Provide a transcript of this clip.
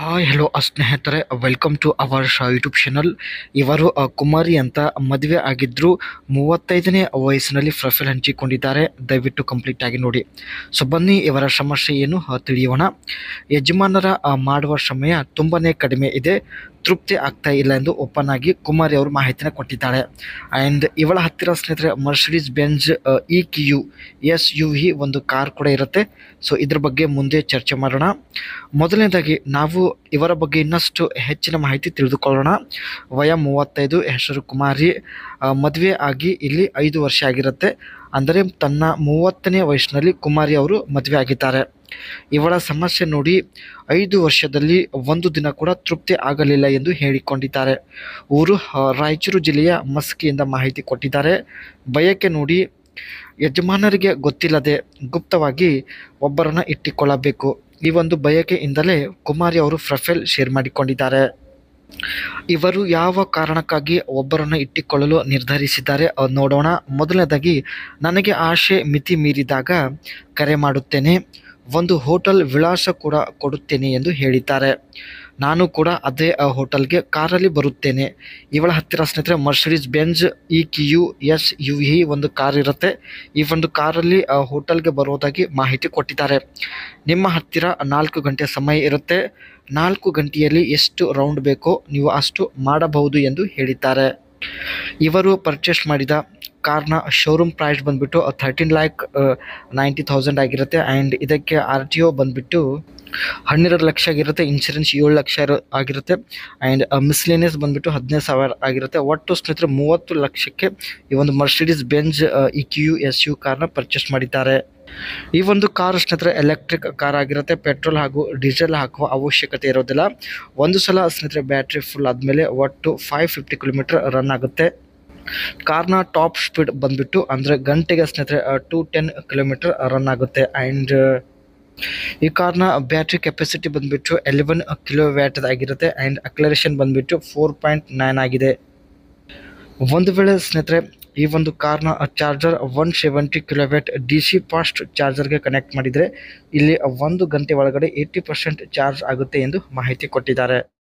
Hi hello ಸ್ನೇಹಿತರೆ, welcome to our YouTube channel. ಇವರು ಕುಮಾರಿ ಅಂತ ಮದುವೆ ಆಗಿದ್ರು 35ನೇ ವಯಸ್ಸಿನಲ್ಲಿ ಪ್ರೊಫೈಲ್ ಹಂಚಿಕೊಂಡಿದ್ದಾರೆ. ದಯವಿಟ್ಟು ಕಂಪ್ಲೀಟ್ ಆಗಿ ನೋಡಿ. ಸೊ ಬನ್ನಿ ಇವರ ಸಮಸ್ಯೆ ಏನು ತಿಳಿಯೋಣ. ಯಜಮಾನರ ಮಾಡುವ ಸಮಯ ತುಂಬಾನೇ ಕಡಿಮೆ ಇದೆ, ತೃಪ್ತಿ ಆಗ್ತಾ ಇಲ್ಲ ಎಂದು ಓಪನ್ ಆಗಿ ಕುಮಾರಿ ಅವರು ಮಾಹಿತಿನ ಕೊಟ್ಟಿದ್ದಾಳೆ. ಆ್ಯಂಡ್ ಇವಳ ಹತ್ತಿರ ಸ್ನೇಹಿತರೆ ಮರ್ಸಿಡೀಸ್ ಬೆಂಜ್ EQ SUV ಒಂದು ಕಾರ್ ಕೂಡ ಇರುತ್ತೆ. ಸೊ ಇದ್ರ ಬಗ್ಗೆ ಮುಂದೆ ಚರ್ಚೆ ಮಾಡೋಣ. ಮೊದಲನೇದಾಗಿ ನಾವು ಇವರ ಬಗ್ಗೆ ಇನ್ನಷ್ಟು ಹೆಚ್ಚಿನ ಮಾಹಿತಿ ತಿಳಿದುಕೊಳ್ಳೋಣ. ವಯ 35, ಹೆಸರು ಕುಮಾರಿ, ಮದುವೆ ಆಗಿ ಇಲ್ಲಿ 5 ವರ್ಷ ಆಗಿರುತ್ತೆ. ಅಂದರೆ ತನ್ನ 30ನೇ ವಯಸ್ಸಿನಲ್ಲಿ ಕುಮಾರಿ ಅವರು ಮದುವೆ ಆಗಿದ್ದಾರೆ. ಇವಳ ಸಮಸ್ಯೆ ನೋಡಿ, 5 ವರ್ಷದಲ್ಲಿ ಒಂದು ದಿನ ಕೂಡ ತೃಪ್ತಿ ಆಗಲಿಲ್ಲ ಎಂದು ಹೇಳಿಕೊಂಡಿದ್ದಾರೆ. ಊರು ರಾಯಚೂರು ಜಿಲ್ಲೆಯ ಮಸ್ಕಿಯಿಂದ ಮಾಹಿತಿ ಕೊಟ್ಟಿದ್ದಾರೆ. ಬಯಕೆ ನೋಡಿ, ಯಜಮಾನರಿಗೆ ಗೊತ್ತಿಲ್ಲದೆ ಗುಪ್ತವಾಗಿ ಒಬ್ಬರನ್ನು ಇಟ್ಟುಕೊಳ್ಳಬೇಕು. ಈ ಒಂದು ಬಯಕೆಯಿಂದಲೇ ಕುಮಾರಿ ಅವರು ಪ್ರೊಫೈಲ್ ಶೇರ್ ಮಾಡಿಕೊಂಡಿದ್ದಾರೆ. ಇವರು ಯಾವ ಕಾರಣಕ್ಕಾಗಿ ಒಬ್ಬರನ್ನು ಇಟ್ಟುಕೊಳ್ಳಲು ನಿರ್ಧರಿಸಿದ್ದಾರೆ ನೋಡೋಣ. ಮೊದಲನೇದಾಗಿ, ನನಗೆ ಆಸೆ ಮಿತಿ ಮೀರಿದಾಗ ಕರೆ ಮಾಡುತ್ತೇನೆ, ಒಂದು ಹೋಟೆಲ್ ವಿಳಾಸ ಕೂಡ ಕೊಡುತ್ತೇನೆ ಎಂದು ಹೇಳಿದ್ದಾರೆ. ನಾನು ಕೂಡ ಅದೇ ಹೋಟೆಲ್ಗೆ ಕಾರಲ್ಲಿ ಬರುತ್ತೇನೆ. ಇವಳ ಹತ್ತಿರ ಸ್ನೇಹಿತರೆ ಮರ್ಸಿಡೀಸ್ ಬೆಂಜ್ EQ SUV ಒಂದು ಕಾರ್ ಇರುತ್ತೆ. ಈ ಒಂದು ಕಾರಲ್ಲಿ ಹೋಟೆಲ್ಗೆ ಬರೋದಾಗಿ ಮಾಹಿತಿ ಕೊಟ್ಟಿದ್ದಾರೆ. ನಿಮ್ಮ ಹತ್ತಿರ 4 ಗಂಟೆ ಸಮಯ ಇರುತ್ತೆ. 4 ಗಂಟೆಯಲ್ಲಿ ಎಷ್ಟು ರೌಂಡ್ ಬೇಕೋ ನೀವು ಅಷ್ಟು ಮಾಡಬಹುದು ಎಂದು ಹೇಳಿದ್ದಾರೆ. ಇವರು ಪರ್ಚೇಸ್ ಮಾಡಿದ ಕಾರ್ನ ಶೋರೂಮ್ ಪ್ರೈಸ್ ಬಂದುಬಿಟ್ಟು 13,90,000 ಆಗಿರುತ್ತೆ. ಆ್ಯಂಡ್ ಇದಕ್ಕೆ RTO ಬಂದುಬಿಟ್ಟು 12 ಲಕ್ಷ ಆಗಿರುತ್ತೆ. ಇನ್ಶೂರೆನ್ಸ್ 7 ಲಕ್ಷ ಆಗಿರುತ್ತೆ. ಆ್ಯಂಡ್ ಮಿಸ್ಲೇನಿಯಸ್ ಬಂದುಬಿಟ್ಟು 15,000 ಆಗಿರುತ್ತೆ. ಒಟ್ಟು ಸ್ನೇಹಿತರೆ 30 ಲಕ್ಷಕ್ಕೆ ಈ ಒಂದು ಮರ್ಸಿಡೀಸ್ ಬೆಂಜ್ EQ SUV ಕಾರ್ನ ಪರ್ಚೇಸ್ ಮಾಡಿದ್ದಾರೆ. ಈ ಒಂದು ಕಾರ್ ಸ್ನೇಹಿತರೆ ಎಲೆಕ್ಟ್ರಿಕ್ ಕಾರ್ ಆಗಿರುತ್ತೆ. ಪೆಟ್ರೋಲ್ ಹಾಗೂ ಡೀಸೆಲ್ ಹಾಕುವ ಅವಶ್ಯಕತೆ ಇರೋದಿಲ್ಲ. ಒಂದು ಸಲ ಸ್ನೇಹಿತರೆ ಬ್ಯಾಟ್ರಿ ಫುಲ್ ಆದಮೇಲೆ ಒಟ್ಟು 550 ಕಿಲೋಮೀಟರ್ ರನ್ ಆಗುತ್ತೆ. ಕಾರ್ನ ಟಾಪ್ ಸ್ಪೀಡ್ ಬಂದುಬಿಟ್ಟು ಅಂದರೆ ಗಂಟೆಗೆ ಸ್ನೇಹಿತರೆ 210 ಕಿಲೋಮೀಟರ್ ರನ್ ಆಗುತ್ತೆ. ಆ್ಯಂಡ್ ಈ ಕಾರ್ನ ಬ್ಯಾಟ್ರಿ ಕೆಪಾಸಿಟಿ ಬಂದುಬಿಟ್ಟು 11 ಕಿಲೋವ್ಯಾಟ್ ಆಗಿರುತ್ತೆ. ಆ್ಯಂಡ್ ಅಕ್ಲರೇಷನ್ ಬಂದುಬಿಟ್ಟು 4.9 ಆಗಿದೆ. ಒಂದು ವೇಳೆ ಸ್ನೇಹಿತರೆ ಈ ಒಂದು ಕಾರ್ನ ಚಾರ್ಜರ್ 170 ಕಿಲೋವ್ಯಾಟ್ DC ಫಾಸ್ಟ್ ಚಾರ್ಜರ್ಗೆ ಕನೆಕ್ಟ್ ಮಾಡಿದರೆ ಇಲ್ಲಿ 1 ಗಂಟೆ ಒಳಗಡೆ 80% ಚಾರ್ಜ್ ಆಗುತ್ತೆ ಎಂದು ಮಾಹಿತಿ ಕೊಟ್ಟಿದ್ದಾರೆ.